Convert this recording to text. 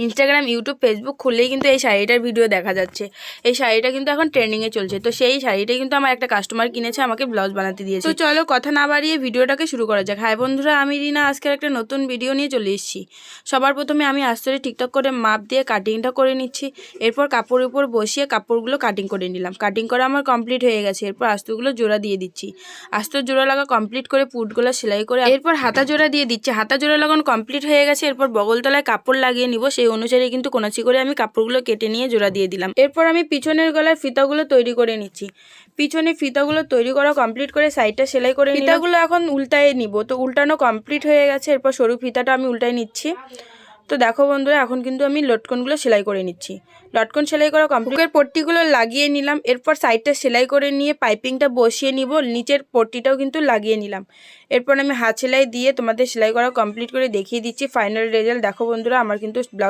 Instagram, YouTube, Facebook খুললেই কিন্তু এই শাড়িটার ভিডিও দেখা যাচ্ছে। এই শাড়িটা কিন্তু এখন ট্রেন্ডিংয়ে চলছে। তো সেই শাড়িটাই কিন্তু আমার একটা কাস্টমার কিনেছে, আমাকে ব্লাউজ বানাতে দিয়েছে। তো চলো কথা না বাড়িয়ে ভিডিওটাকে শুরু করা যাক। হাই বন্ধুরা, আমি রিনা আজকের একটা নতুন ভিডিও নিয়ে চলে এসেছি। সবার প্রথমে আমি আস্তরে ঠিকঠাক করে মাপ দিয়ে কাটিংটা করে নিচ্ছি। এরপর কাপড়ের উপর বসিয়ে কাপড়গুলো কাটিং করে নিলাম। কাটিং করা আমার কমপ্লিট হয়ে গেছে। এরপর আস্তরগুলো জোড়া দিয়ে দিচ্ছি। আস্তর জোড়া লাগা কমপ্লিট করে পুটগুলো সেলাই করে এরপর হাতা জোড়া দিয়ে দিচ্ছি। হাতা জোড়া লাগানো কমপ্লিট হয়ে গেছে। এরপর বগলতলায় কাপড় লাগিয়ে নিব। সেই অনুসারে কিন্তু কোনাচি করে আমি কাপড়গুলো কেটে নিয়ে জোড়া দিয়ে দিলাম। এরপর আমি পিছনের গলার ফিতাগুলো তৈরি করে নিচ্ছি। পিছনে ফিতাগুলো তৈরি করা কমপ্লিট করে সাইডটা সেলাই করে ফিতাগুলো এখন উল্টায় নিব। তো উল্টানো কমপ্লিট হয়ে গেছে। এরপর সরু ফিতাটা আমি উল্টায় নিচ্ছি। তো দেখো বন্ধুরা, এখন কিন্তু আমি লটকনগুলো সেলাই করে নিচ্ছি। লটকন সেলাই করা কমপ্লিট পট্টিগুলো লাগিয়ে নিলাম। এরপর সাইডটা সেলাই করে নিয়ে পাইপিংটা বসিয়ে নিব। নিচের পট্টিটাও কিন্তু লাগিয়ে নিলাম। এরপর আমি হাত সেলাই দিয়ে তোমাদের সেলাই করা কমপ্লিট করে দেখিয়ে দিচ্ছি ফাইনাল রেজাল্ট। দেখো বন্ধুরা, আমার কিন্তু ব্লাউজ